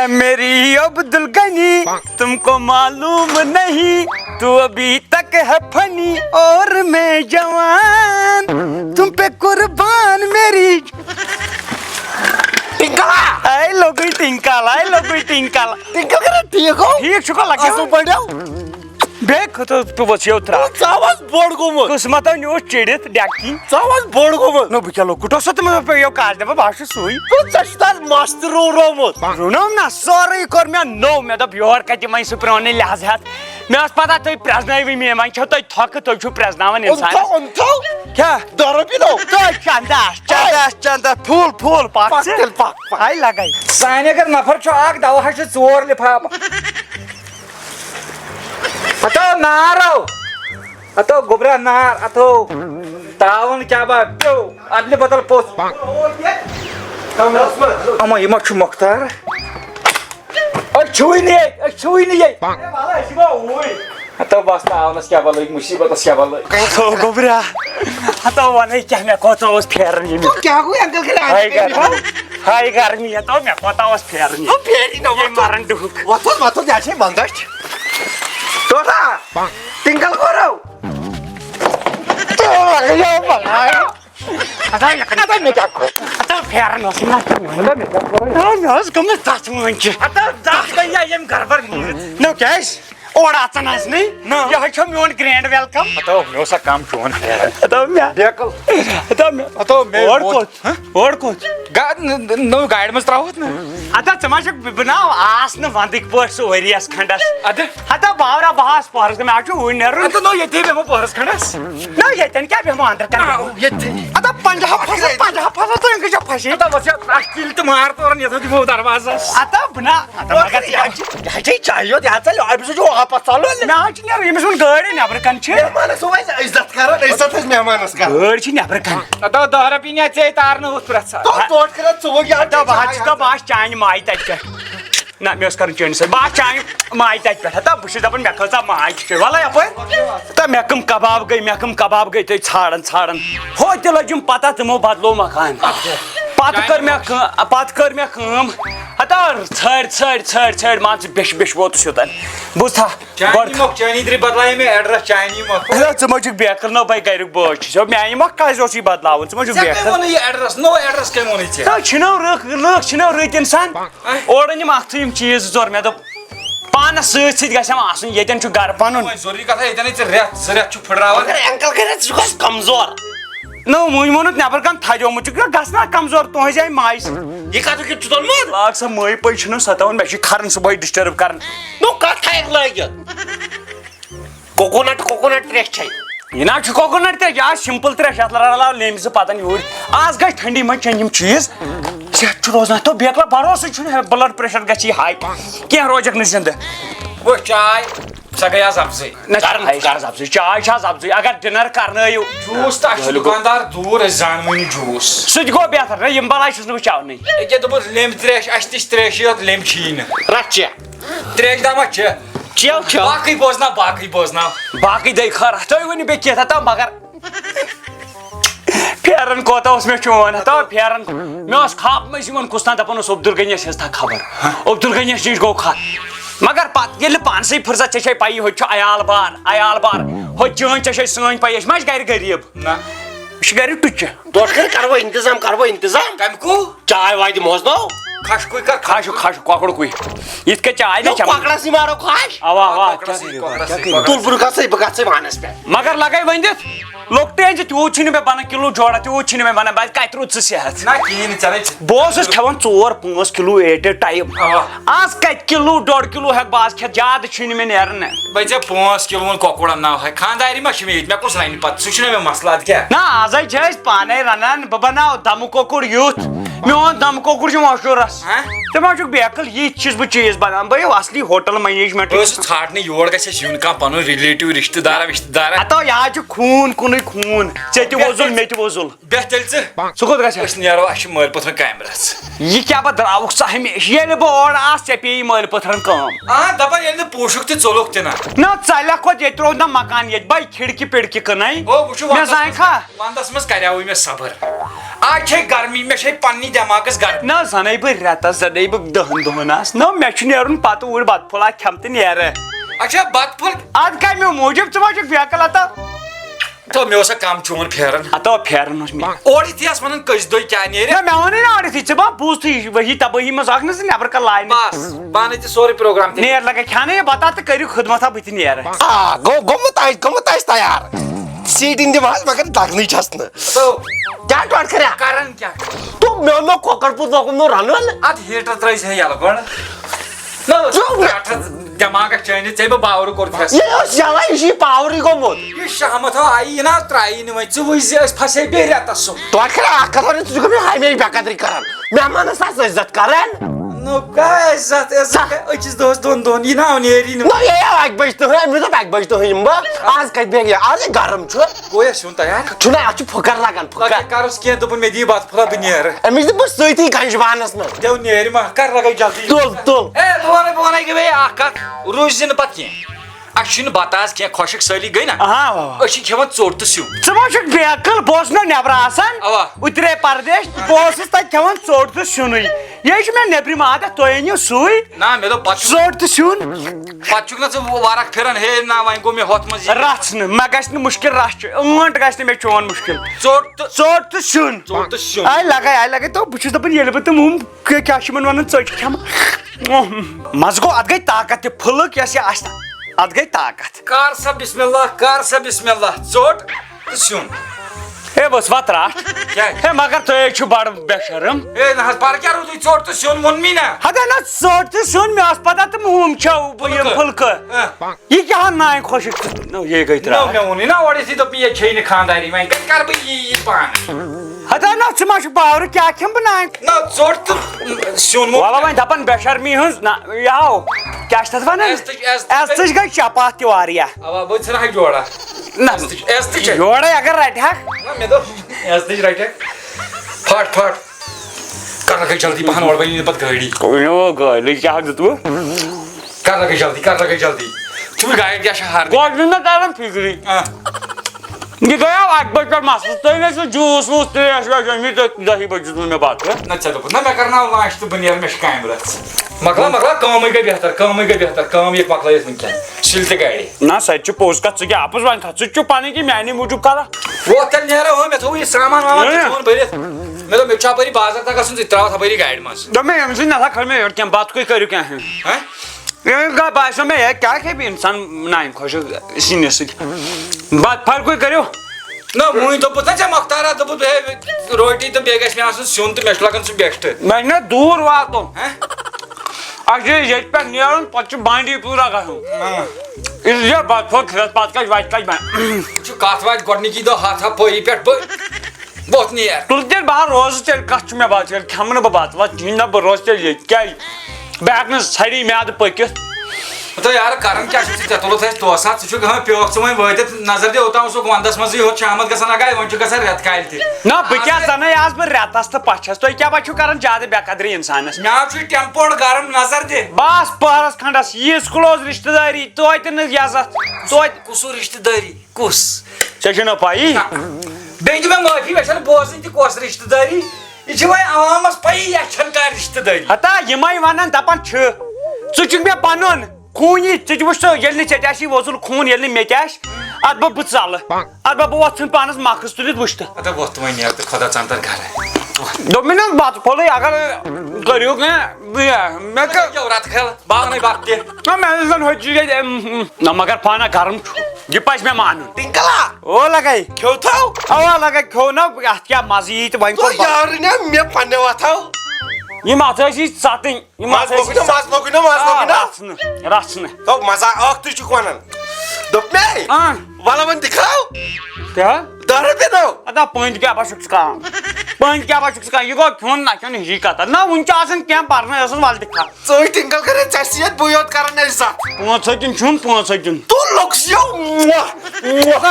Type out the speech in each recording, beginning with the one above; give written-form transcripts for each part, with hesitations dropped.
میری عبدل غنی تم کو معلوم نہیں تو ابھی تک ہے فنی اور میں جوان تم پہ قربان میری آئی لوگی ٹنکل ٹھیک ہو ٹھیک چھکا لگا بڑھو بیک تو بس یو ترا ثاس بوڑ گومت قسمت نیو چڑت ڈیکی ثاس بوڑ گومت نو بہ لوکٹ سو تم پیو کال دپا بہ سوئی ژٕ مست رومت رونم نا سورے کور مے نو مے دپ یور کتہ وۄنۍ سُہ پرٛونُے لحاظ ہٮ۪تھ مےٚ ٲس پتہ تُہۍ پرٛزنٲوٕے مےٚ وۄنۍ چھو تُہۍ تھۄکہٕ تُہۍ چھِو پرٛزناوان اِنسان کیٛاہ دہ رۄپیہِ دو تۄہہِ چندس پھوٗل پکھ ژٕ ہاے لگے سانہِ اگر نفر چھُ اکھ دوا چھُ ژور لفافہٕ اتو نارو اتو گوبرا نار اتو تعاون کیا بات پیو ادلہِ بدل پوٚژھ اما یہِ ما چھُ مۄختار أسۍ چھُوٕے نہٕ ییٚتہِ اتو بس تعاونس کیٛاہ بلٲے مُصیبتس کیٛاہ بلٲے اتو گوبرا اتو ونے کیٛاہ مےٚ کوتاہ اوس پھیران ییٚمہِ ہاے گرمی اتو مےٚ کوتاہ اوس پھیران ییٚمہِ مران ڈُہُک وۄتھُن یہِ چھے بندش ٹوٹا ٹنکل کرو پھیران اوس مےٚ ٲس گٔمٕژ تتھ وٲنٛچہِ ییٚمہِ گربر نیٖرِتھ نو کیٛازِ اور اژان حظ نہیں یہ چھو میون گرینڈ ویلکم اتو مےٚ اوسا کم چون پھیران اتو مےٚ بیکل اور کوت نو گاڑِ منٛز تراوہوت نا اتو ژٕ ما چھُکھ بناو آس نہٕ ونٛدٕکۍ پٲٹھۍ سُہ ؤرِیس کھنڈس اتو باورا بہٕ آس پۄہرس مےٚ چھُ وُنۍ نیرُن نو ییٚتی بیٚہمو پۄہرس کھنڈس نو ییٚتٮ۪ن کیٛاہ بیٚہمو انٛدر کَنہِ اتو 50 پھسو تُہۍ کیٛاہ پھسے اتو بس اکھ کِلۍ تہٕ مار تورن یتھو دِمو دروازس اتو بنا مگر یہ چھے چایہِ یوت یہ ژَلہِ أمِس چھُ واپس ژَلُن مےٚ حظ چھُ نیرُن ییٚمِس وۄنۍ گٲڑۍ نٮ۪برٕ کَنہِ چھِ مہمانس عزت کران عزت ٲسۍ مہمانس کران گٲڑۍ چھِ نٮ۪برٕ کَنہِ اتو 10 رۄپیہِ نِیے ژےٚ تارنہٕ ہُتھ پرٛٮ۪تھ ساتہٕ توٹ کران ژوٚوُہ اتو بہٕ حظ چھُس بہٕ آسہٕ چانہِ ماجہِ تتہِ پٮ۪ٹھ نہ مےٚ ٲس کرٕنۍ چٲنِس سۭتۍ بہٕ آسہٕ چانہِ ماجہِ تتہِ پٮ۪ٹھ ہتا بہٕ چھُس دپان مےٚ کۭژاہ ماجہِ چھِ وَلے یپٲرۍ تہٕ مےٚ کٕم کباب گٔے تُہۍ ژھانڈان ہو تہِ لٔجِم پتہ تِمو بدلو مکان پتہٕ کٔر مےٚ کٲم ہتا ژھٲرۍ مان ژٕ بیٚچھ ووتُس یوٚتن بوٗزتھا چانی دِری بدلایے مےٚ ایڈرس چانی مۄکھ ژٕ ما چھُکھ بیکر نو بھاے گریُک بٲژ چھُس میانہِ مۄکھ کیٛازِ اوس یہِ بدلاوُن ژٕ ما چھُکھ بیکر یہِ ایڈرس نوٚو ایڈرس کٔمۍ ووٚنُے ژےٚ چھِنو لُکھ چھِنو رٕتۍ انسان اور أنِم اَتھٕ یِم چیٖز زٕ ژور مےٚ دوٚپ پانس سۭتۍ گژھٮ۪م آسُن ییٚتٮ۪ن چھُ گرٕ پنُن ضروٗری کتھا ییٚتٮ۪نٕے ژٕ رٮ۪تھ 2 رٮ۪تھ چھُکھ پھٕٹراوان اینکل کٔرِتھ ژٕ چھُکھ کمزور نو وٕنۍ ووٚنُکھ نٮ۪بر کَن تھجومُت چھُکھ گژھنا کمزور تُہنٛزِ آیہِ ماجہِ سۭتۍ یہِ کتھ چھُ تُلمُت لاگ سا مٲے پٲے چھُنہٕ ستاوُن مےٚ چھُ کھران صُبحٲے ڈسٹٔرٕب کران نو کتھ تھایکھ لٲگِتھ کوکونٹ تریش چھے یہِ نہ چھُ کوکونٹ تریش یہِ آسہِ سمپل تریش یتھ رلاو لیٚمبۍ زٕ پتن یوٗرۍ آز گژھِ ٹھنڈی منٛز چٮ۪نۍ یِم چیٖز صحت چھُ روزان تو بیکلا بروسٕے چھُنہٕ بلڈ پریشر گژھِ یہِ ہاے کینٛہہ روزکھ نہٕ زنٛدٕ وٕچھ چاے سۄ گٔے آز اَپزٕے چاے چھِ آز اَپزٕے اگر ڈِنر کرنٲیِو جوٗس تہٕ اَسہِ چھُ دُکاندار دوٗر أسۍ زانوٕے نہٕ جوٗس سُہ تہِ گوٚو بہتر نہ یِم بلاے چھُس نہٕ بہٕ چاونٕے أکیاہ دوٚپُس لیٚمبۍ تریش اَسہِ تہِ چھِ تریشی یوت لیٚمبۍ چھِی نہٕ رَٹ چےٚ تریش داما چھِ باقٕے بوزناو باقٕے دٔے خٲر تُہۍ ؤنِو بیٚیہِ کینٛہہ تھا مگر پھیران کوتاہ اوس مےٚ چون ہتا پھیران مےٚ اوس خواب منٛز یِوان کُس تام دپان اوس عبدل غنیَس ہِنٛز تھا خبر عبدل غنیَس نِش گوٚو خط مگر پتہٕ ییٚلہِ پانسٕے فرصت ژےٚ چھے پیی ہوٚتہِ چھُ عیال بار ہوٚتہِ چٲنۍ ژےٚ چھے سٲنۍ پیی أسۍ ما چھِ گرِ غریٖب نہ یہِ چھِ گرِ ٹُچہِ توٹ کرو انتظام کمہِ کو چائے وائے دموس نو خشکُے کر خاش کۄکُر یِتھ کٔنۍ چاے نہ چٮ۪وان کۄکرس مارو خاش اوا تُل بہٕ گژھے وانس پٮ۪ٹھ مگر لگے ؤنِتھ لۄکٹے زِ تیوٗت چھُنہٕ مےٚ بنان کِلوٗ جوڑا تیوٗت چھُنہٕ مےٚ بنان بس کتہِ روٗد ژٕ صحت نہ کِہیٖنۍ نہٕ ژےٚ بہٕ اوسُس کھٮ۪وان 4-5 کِلوٗ ایٹ اے ٹایم آز کتہِ کِلوٗ 1.5 کِلوٗ ہٮ۪کہٕ بہٕ آز کھٮ۪تھ زیادٕ چھُنہٕ مےٚ نیران بے ژےٚ 5 کِلوُن کۄکُر انناوہے خانداری ما چھِ مےٚ ییٚتہِ مےٚ کُس رنہِ پتہٕ سُہ چھُنہ مےٚ مسلہٕ ادٕ کیٛاہ نہ آزے چھِ أسۍ پانے رنان بہٕ بناو دمہٕ کۄکُر یُتھ میون دمہٕ کۄکُر چھُ مشہوٗرس ژٕ ما چھُکھ بیکل یِتھۍ چھُس بہٕ چیٖز بناوان بہٕ اصلی ہوٹل مینیجمنٹ بہٕ اوسُس ژھانڈنہِ یور گژھِ اَسہِ یُن کانٛہہ پنُن رِلیٹِو رِشتہٕ دارا اتو یہِ حظ چھُ خوٗن کُنُے خوٗن ژےٚ تہِ وۄزُل مےٚ تہِ وۄزُل بیٚہہ تیٚلہِ ژٕ ژٕ کوٚت گژھِ أسۍ نیرو اَسہِ چھُ مٲلۍ پٔتھر کامہِ رژھ یہِ کیٛاہ بہٕ درٛاوُکھ سا ہمیشہٕ ییٚلہِ بہٕ اورٕ آسہٕ ژےٚ پیٚیی مٲلۍ پٔتھرن کٲم دپان ییٚلہِ نہٕ پوٗشُک تہِ ژوٚلُکھ تہِ نہ ژَلٮ۪کھ کھۄتہٕ ییٚتہِ روٗد نہ مکان ییٚتہِ بے کھِڑکی پِڑکی کٕنٕے مےٚ زانکھا ونٛدس منٛز کریاوٕے مےٚ صبر آز چھے گرمی مےٚ چھے پننہِ دٮ۪ماغس گرمی نہ زنٕے بہٕ رٮ۪تس زَنَے بہٕ 10 دۄہن آسہٕ نہ مےٚ چھُ نیرُن پتہٕ اوٗرۍ بتہٕ پھوٚلہ کھٮ۪مہٕ تہٕ نیرٕ اچھا بت پھوٚل ادٕ کَمیو موٗجوٗب ژٕ ما چھُکھ فیکل اتا تو مےٚ اوسا کم چون پھیران اتا پھیرن اوس مےٚ اور یِتھٕے ونان کٔژِ دۄہہِ کیٛاہ نیرِ مےٚ ووٚنُے نا اورٕ یِتھٕے ژٕ ما بوٗزتھٕے ؤہی تبٲہی منٛز اکھ نہٕ ژٕ نیبر کر لاینہِ بس بانہٕ تہِ سورُے پروگرام تہِ نیر لگا کھٮ۪نہٕ یہِ بتا تہٕ کٔرِو خدمتا بہٕ تہِ نیرٕ گوٚمُت آسہِ تیار سیٖٹِنۍ دِوان مگر لگنٕے چھس نہٕ کیٛاہ ٹۄٹھ کَریا کران کیٛاہ تو مےٚ اوٚن نہٕ کۄکر پوٗت لوگُم نہٕ رَنُن ادٕ ہیٖٹر ترٲیزِ یَلہٕ گۄڈٕ دٮ۪ماغس چٲنِتھ ژےٚ بہٕ باورٕ کوٚرتھس یہِ اوس یَلے یہِ چھُ یہِ پاورٕے گوٚمُت یہِ شامت آیی نا ترٛایی نہٕ وۄنۍ ژٕ وٕچھ زِ أسۍ پھسے بیٚیہِ رٮ۪تس سُہ ٹۄٹھ کَریا اکھ کتھ وَنہِ ژٕ چھُکھ مےٚ ہمیشہِ بے قدری کران مہمانس آس عزت کران نو کیٛاہ عزت أکِس دۄہس 2 دۄہن یہِ نا نیری نہٕ نہ یہِ آو 1 بجہِ تہٕ أمِس دوٚپ 1 بجہِ تہٕ یِمہٕ بہٕ آز کتہِ بیٚہہِ آز گرم چھُ گویا سیُن تیار چھُنہ اَتھ چھُ پھٕکر لگان پھٕکر کرُس کینٛہہ دوٚپُن مےٚ دِیِو بتہٕ پھوٚلہ بہٕ نیرٕ أمِس دِمہٕ بہٕ سۭتی گنجوانس منٛز دیو نیرِ ما کر لگے جلدی تُل تُل اے بہٕ وَنَے گٔے اکھ کتھ روٗزِ نہٕ پتہٕ کینٛہہ اَسہِ چھُنہٕ بتہٕ آز کینٛہہ خۄشک سٲلی گٔے نا أسۍ چھِ کھٮ۪وان ژوٚٹ تہٕ سیُن ژٕ ما چھُکھ فیکل بہٕ اوسُس نا نیبرٕ آسان اوا اُترے پردیش بہٕ اوسُس تتہِ کھٮ۪وان ژوٚٹ تہٕ سیُنٕے یہِ چھُ مےٚ نیبرِم عادت تُہۍ أنِو سُے نہ مےٚ دوٚپ پتہٕ ژوٚٹ تہٕ سیُن پتہٕ چھُکھ نا ژٕ وارکھ پھِران ہے نہ وۄنۍ گوٚو مےٚ ہۄتھ منٛز رژھ نہٕ مےٚ گژھِ نہٕ مُشکِل رژھ چھُ ٲنٹ گژھِ نہٕ مےٚ چون مُشکِل ژوٚٹ تہٕ سیُن ژوٚٹ تہٕ سیُن آے لگے تو بہٕ چھُس دپان ییٚلہِ بہٕ تِم ہُم کیٛاہ چھِ یِمن ونان ژۄچہِ کھٮ۪مہٕ مزٕ گوٚو اتھ گٔے طاقت تہِ پھٕلک یۄس یہِ آسہِ اتھ گٔے طاقت کر سا بسم اللہ ژوٚٹ تہٕ سیُن ہے ؤژھوا ترٛٹھ ہے مگر تُہۍ چھِو بڑٕ بے شرم ہے نہ حظ پر کیٛاہ روٗدُے ژوٚٹ تہٕ سیُن ووٚنمے نا ہتا نہ ژوٚٹ تہٕ سیُن مےٚ ٲس پتہ تِم ہُم چھو یِم پھُلکہٕ یہِ کیٛاہ نانۍ خۄشک یہِ گٔے ترٛٹھ مےٚ ووٚنُے نا اورٕ یِتھٕے دوٚپ یہِ کھیٚیہِ نہٕ خانداری وۄنۍ کتہِ کرٕ بہٕ یی پانہٕ ہتا نہ ژٕ ما چھُکھ باورٕ کیٛاہ کھٮ۪مہٕ بہٕ نانۍ نہ ژوٚٹ تہٕ سیُن وَلہٕ وۄنۍ دپان بے شرمی ہٕنٛز نہ یاو کیٛاہ چھِ تتھ ونان عزتٕچ گٔے چپاتھ تہِ واریاہ اوا بہٕ ژھٕنہٕ جوڑا نہ یورے اگر رٹہکھ مےٚ دوٚپ عزتٕچ رٹکھ پھٹ کر لگے جلدی پہن اور بنی پتہٕ گٲڑی گٲڑۍ لٔج کیٛاہ دِتوٕ کر لگے جلدی چھُ گاڑِ کیٛاہ چھِ ہر گۄڈٕ چھُنہٕ مےٚ تران فِکری یہِ گٔیو 1 بجہِ پٮ۪ٹھ مسلہٕ تُہۍ گٔژھِو جوٗس ووٗس تریش ویش أنۍ مٕتۍ 10 بجہِ دیُتمُت مےٚ بتہٕ نہ ژےٚ دوٚپُتھ نہ مےٚ کرناو لانچ تہٕ بہٕ نیرٕ مےٚ چھِ کامہِ رژھ مۄکلا کٲمٕے گٔے بہتر کٲم ییٚتہِ مۄکلٲیِتھ وٕنکٮ۪ن سُلہِ تہِ گاڑِ نہ سۄ تہِ چھِ پوٚز کتھ ژٕ کیٛاہ اَپُز وۄنۍ کھژ ژٕ چھُکھ پنٕنۍ کِنۍ میٛانہِ موٗجوٗب کران ووت تیٚلہِ نیرو مےٚ تھوٚو یہِ سامان وامان چون بٔرِتھ مےٚ دوٚپ مےٚ چھُ اپٲری بازر تام گژھُن ژٕ تہِ ترٛاوَتھ اپٲری گاڑِ منٛز دوٚپ مےٚ ییٚمہِ سۭتۍ نسا کھٲلۍ مےٚ یورٕ کینٛہہ بتہٕ کُے کٔرِو کینٛہہ باسیو مےٚ ہے کیٛاہ کھیٚیہِ اِنسان نانہِ خۄشک سِنِس سۭتۍ بتہٕ پھل کُے کٔرِو نہ وُنۍ دوٚپُتھ نا ژےٚ مۄختارا دوٚپُتھ ہے روٹی تہٕ بیٚیہِ گژھِ مےٚ آسُن سیُن تہٕ مےٚ چھُ لگان سُہ بیسٹ مےٚ چھُ نہ دوٗر واتُن اَسہِ چھُ ییٚتہِ پٮ۪ٹھ نیرُن پتہٕ چھُ بانڈی پورہ گژھُن یہِ بتہٕ پھوٚل کھٮ۪تھ پتہٕ کَتہِ وَتہِ چھُ کتھ واتہِ گۄڈنِکی دۄہ ہتھا پٲری پٮ۪ٹھ بہٕ ووٚتھ نیر تُل تیٚلہِ بہٕ روزٕ تیٚلہِ کتھ چھُ مےٚ بتہٕ تیٚلہِ کھٮ۪مہٕ نہٕ بہٕ بتہٕ وتہٕ کِہینۍ نہ بہٕ روزٕ تیٚلہِ ییٚتہِ کیٛازِ بہٕ ہٮ۪کہٕ نہٕ ژھرِ میادٕ پٔکِتھ تو یارٕ کران کیٛاہ چھُ ژےٚ تُلُتھ اَسہِ توسا ژٕ چھُکھ پیوکھ ژٕ وۄنۍ وٲتِتھ نظر دِ اوٚتام اوسُکھ ونٛدس منٛزٕے یوت شامت گژھان اگاے وۄنۍ چھُ گژھان رٮ۪تہٕ کالہِ تہِ نہ بہٕ کیٛاہ زَنَے آس بہٕ رٮ۪تس تہٕ پَچھس تُہۍ کیٛاہ چھِو کران زیادٕ بے قدری اِنسانس مےٚ چھُ ٹٮ۪مپوڑ گرم نظر دِ بس پٔہرس کھنٛڈس ییٖژ کٕلوز رِشتہٕ دٲری توتہِ نہٕ عزت توتہِ کُسُر رِشتہٕ دٲری کُس ژےٚ چھے نہ پَیی بیٚیہِ دِ مےٚ معٲفی مےٚ چھنہٕ بوزٕنۍ تہِ کۄس رِشتہٕ دٲری یہِ چھِ وۄنۍ عوامس پَیی یتھ چھنہٕ کانٛہہ رِشتہٕ دٲری ہتا یِمے ونان دپان چھِ ژٕ چھُکھ مےٚ پنُن خوٗنی ژٕ تہِ وٕچھ ژٕ ییٚلہِ نہٕ ژےٚ تہِ آسی وۄزُل خوٗن ییٚلہِ نہٕ مےٚ تہِ آسہِ ادٕ بہٕ ژلہٕ ادٕ بہٕ وۄتھُن پانس مکھٕس تُلِتھ وٕچھ تہٕ اَدٕ وۄتھ وۄنۍ نیر تہٕ خۄدا ژان تر گرٕ دوٚپمے نہ بتہٕ پھوٚلٕے اگر کٔرِو کینٛہہ مےٚ رتہٕ کھل باونٕے بتہٕ تہِ نہ مےٚ زن ہوٚتہِ ییٚتہِ نہ مگر پانہ گرم چھُ یہِ پزِ مےٚ مانُن ٹِنکلا او لگے کھیوتھو اوا لگے کھیو نہ اتھ کیٛاہ مزٕ یی تہٕ وۄنۍ تو یارٕ نہ مےٚ پننہِ وتھو یِم اتھ ٲسی ژٹٕنۍ یِم اتھ ٲسی رژھنہٕ تو مزا اکھ تُہۍ چھُکھ ونان دوٚپ مے وَلہٕ وۄنۍ دِکھاو کیٛاہ 10 رۄپیہِ دو ادا پٔنٛدۍ کیٛاہ چھُکھ ژٕ کران پٔنٛدۍ کیٛاہ چھُکھ ژٕ کران یہِ گوٚو کھیوٚن نہ کھیوٚن ہِشی کتھ نہ وُنہِ چھُ آسان کینٛہہ پرنٕے ٲسٕس ولہٕ دِکھا ژٕ ٹِنکل کٔرِتھ ژےٚ سۭتۍ بٕے یوت کران عزت 5 ہَتہِ چھُم 5 ہَتہِ تو لوٚکسِیو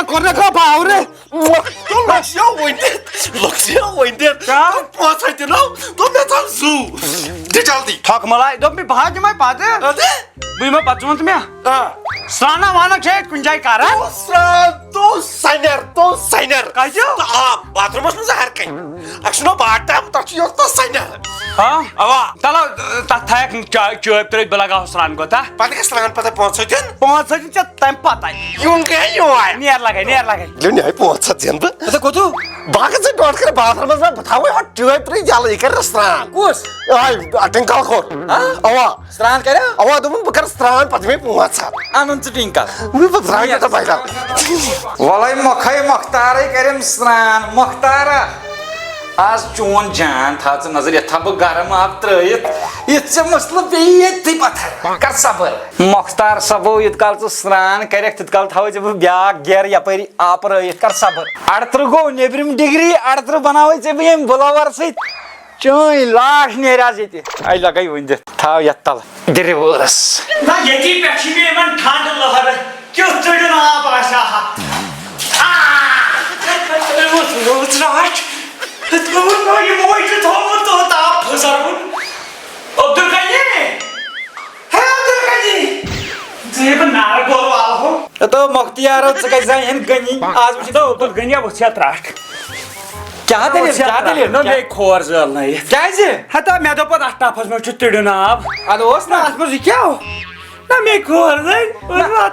کوٚر نہ کھا باورٕ تو لوٚکسِیو وۄنۍ دِتھ 5 ہَتہِ دِنو تو مےٚ ژَل 2 دِ جلدی تھۄکہٕ مَلاے دوٚپ مےٚ بہٕ حظ دِمے پتہٕ اَدٕ بہٕ یِمے پتہٕ ژٕ وَن تہٕ مےٚ سرانا وانا چھے کن جائے کارا تو سینر باتھ رومس مز ہر کن اچھا باٹ ٹائم تک سینر ہاں اوا تلو تک تھایک چوب ترٛٲیِتھ بہٕ لگاو سران گوتا پتہ گژھِ سران پتہ 500 دِن 500 ژےٚ تمہِ پتَے یون گٔے یون نیر لگے لونی آئی 500 دِن بہٕ کوٚتوٗ باقٕے ژٕ ڈۄڈ کر باتھ رومس منٛز بہٕ تھاوے ہۄ ٹیوب ترٛٲیِتھ یَلہٕ یہِ کر سران کُس ٹِنکل کھور اوا سران کریا اوا دوٚپُن بہٕ کر سران پتہٕ دِمے 500 انُن ژٕ ٹِنکل بہٕ ترٛاوے ژےٚ بایلر وَلَے مۄکھَے مۄختارے کٔرِم سرٛان مۄختارا آز چون جان تھاو ژٕ نظر یتھ تھاو بہٕ گرم آب ترٛٲیِتھ یِتھ ژےٚ مسلہٕ بیٚیہِ ییٚتھی پتھر کر صبر مۄختار صٲبو یِتھ کال ژٕ سرٛان کَرٮ۪کھ تِتھ کال تھاوے ژےٚ بہٕ بیٛاکھ گیرٕ یپٲری آپرٲیِتھ کر صبر 38 گوٚو نیبرِم ڈگری 38 بناوے ژےٚ بہٕ ییٚمہِ بٕلوور سۭتۍ چٲنۍ لاش نیرِ آز ییٚتہِ اے لگے ؤنۍ دِتھ تھاو یتھ تل دِ رِوٲرٕس نہ ییٚتی پٮ۪ٹھ چھِ مےٚ یِمن ٹھنڈٕ لہر کیُتھ ژٔٹُن آب آسہِ ہا ژراٹ یِمو چھُ تھوٚمُت توٚت آب پھٕسراوُن عبدل غنی ہے عبدل غنی ژٕ بہٕ نارٕ گول والہو تو مۄختیارو ژٕ کتہِ زانہِ غنی آز وٕچھ تو عبدل غنی وٕچھ یا ترٛٹھ کیٛاہ دٔلیٖل نہ بیٚیہِ کھور زٲلنٲیِتھ کیٛازِ ہتا مےٚ دوٚپ پتہٕ اتھ ٹپھس منٛز چھُ تٔڑیُن آب ادٕ اوس نا اتھ منٛز یہِ کیٛاہ نہ مےٚ کھور زٲلۍ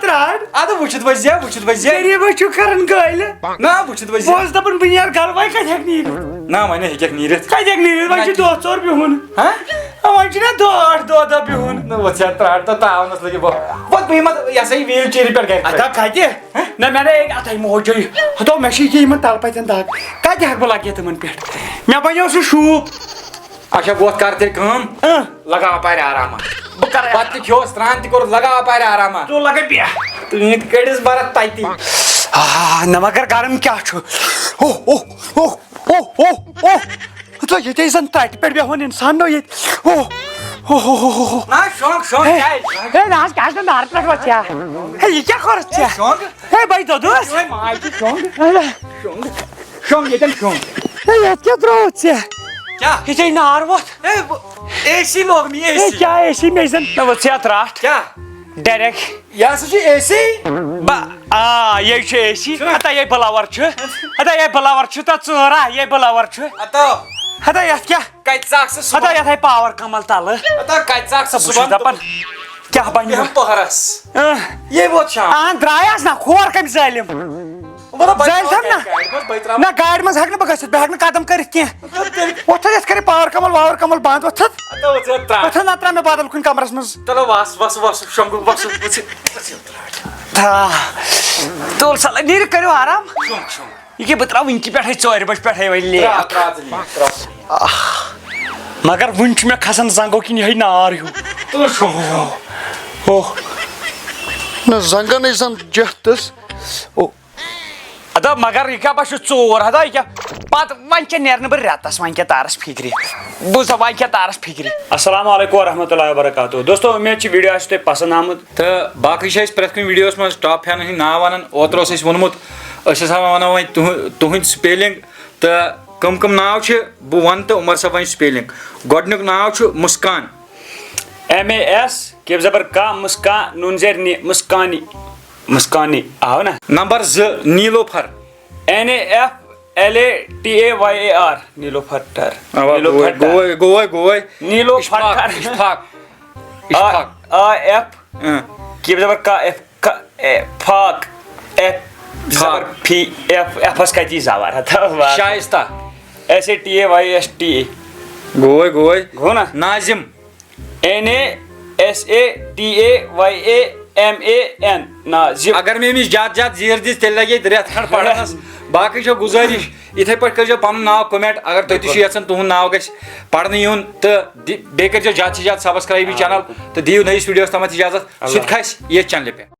ترٛٹھ ادٕ وٕچھِتھ ؤسۍ غریٖبس چھُ کران گٲلہِ نہ وٕچھِتھ ؤسۍ بہٕ اوسُس دپان بہٕ نیرٕ گرٕ وۄنۍ کتہِ ہٮ۪کہٕ نیٖرِتھ نہ وۄنۍ ہیٚکٮ۪کھ نیٖرِتھ کتہِ ہٮ۪کہٕ نیٖرِتھ وۄنۍ چھُ دۄہ ژور بِہُن وۄنۍ چھُ نہ دۄہ بِہُن نہ وٕچھ ترٛٹھ تہٕ تاونس لٔگہِ پتہٕ بہٕ یِمہٕ یہِ ہسا یہِ ویٖل چیٖرِ پٮ۪ٹھ گرِ ادا کتہِ نہ مےٚ نے اتھے موجے ہتو مےٚ چھِ ییٚکیٛاہ یِمن تلہٕ پتٮ۪ن دگ کتہِ ہٮ۪کہٕ بہٕ لگٲوِتھ تِمن پٮ۪ٹھ مےٚ بنیو سُہ شوٗب اچھا گوٚو کر تیٚلہِ کٲم لگاو پارِ آراما بہٕ کرٕ پتہٕ تہِ کھیوٚو سرٛان تہِ کوٚرُتھ لگاو پارِ آراما ژٕ لگے بیٚہہ تہٕ ییٚتہِ کٔڑِس برت تتی نہ مگر گرم کیٛاہ چھُ ییٚتے زن ترٛٹہِ پٮ۪ٹھ بیٚہوان انسان نو ییٚتہِ نہ شونٛگ کیٛازِ ہے نہ حظ کیٛاہ چھُ نارٕ پٮ۪ٹھ وۄتھیا ہے یہِ کیٛاہ کوٚرُتھ ژےٚ شونٛگ ہے بٔے دوٚدُس ماجہِ شونٛگ شونٛگ ییٚتٮ۪ن شونٛگ ہے یتھ کیٛاہ ترٛووُتھ ژےٚ کیٛاہ ییٚتے نار ووٚتھ اے سی لوگ مےٚ اے ہے سی کیٛاہ اے سی مےٚ زن مےٚ وٕچھ ژےٚ ترٛٹھ کیٛاہ ڈایریکٹ یہِ ہسا چھُ اے سی یے چھُ اے سی ہتا یے بٕلوَر چھُ ہتا یے بٕلوَر چھُ تتھ ژٲرا یے بٕلوَر چھُ اتو ہتا یتھ کیٛاہ کتہِ ژاکھ ژٕ ہتا صُبحن یتھ پاور کمل تلہٕ اتو کتہِ ژاکھ ژٕ بہٕ چھُس صُبحن دپان کیٛاہ بنہِ بیٚہم پٔہرس یے ووت شام درٛایس نہ کھور کمہِ ظٲلِم نہ گاڑِ منٛز ہٮ۪کہٕ نہٕ بہٕ گٔژھِتھ بہٕ ہٮ۪کہٕ نہٕ قدم کٔرِتھ کینٛہہ وۄتھُن یتھ کٔرِتھ پاور کمل بنٛد وۄتھُن وۄتھُن نہ ترٛاو مےٚ بدل کُنہِ کمرس منٛز چلو وس شونٛگُک وس تُل سا نیٖرِو کٔرِو آرام یہِ بہٕ ترٛاو وٕنکہِ پٮ۪ٹھے 4 بجہِ پٮ۪ٹھے وۄنۍ لیک مگر وٕنہِ چھُ مےٚ کھسان زنٛگو کِنۍ یِہے نار ہیوٗ نہ زنٛگن ٲسۍ زن جتھس ادا مگر یہِ کیٛاہ باسیو 4 ہتا یہِ کیٛاہ پتہٕ وۄنۍ کیٛاہ نیرنہٕ بہٕ رٮ۪تس وۄنۍ کیٛاہ تارس فِکرِ بوٗز سا وۄنۍ کیٛاہ تارس فِکرِ السلام علیکم ورحمتہ اللہ وبرکاتہ دوستو اُمید چھِ ویٖڈیو آسہِ تۄہہِ پسنٛد آمُت تہٕ باقٕے چھِ أسۍ پرٛٮ۪تھ کُنہِ ویٖڈیوَس منٛز ٹاپ فینن ہٕنٛدۍ ناو وَنان اوترٕ اوس اَسہِ ووٚنمُت أسۍ ہسا وَنو وۄنۍ تُہُنٛد سپیلِنٛگ تہٕ کٕم ناو چھِ بہٕ وَنہٕ تہٕ عمر صٲب وَنہِ سپیلِنٛگ گۄڈٕنیُک ناو چھُ مُسکان MS کیف زبر کا مسکان نون زیر نی مسکانی آو نا نمبر 2 نیٖلوفر NAFLATAYAR نیٖلوفر گوے نیٖلوفر AF کیف زبر کا فاق FS کتی زبر شائستہ SATAYSTA گوے نا ناظم NASATAYAMAN ناظم اگر مےٚ أمِس زیادٕ زیٖر دِژ تیٚلہِ لگہِ ییٚتہِ رٮ۪تھ کھنٛڈ پرنس باقٕے چھو گُزٲرِش یِتھٕے پٲٹھۍ کٔرۍزیو پنُن ناو کومینٹ اگر تُہۍ تہِ چھِو یژھان تُہُنٛد ناو گژھِ پرنہٕ یُن تہٕ بیٚیہِ کٔرۍزیو زیادٕ سے زیادٕ سبسکرایب یہِ چینل تہٕ دِیِو نٔیِس ویٖڈیوَس تامَتھ اِجازت سُہ تہِ کھسہِ ییٚتھۍ چینلہِ پٮ۪ٹھ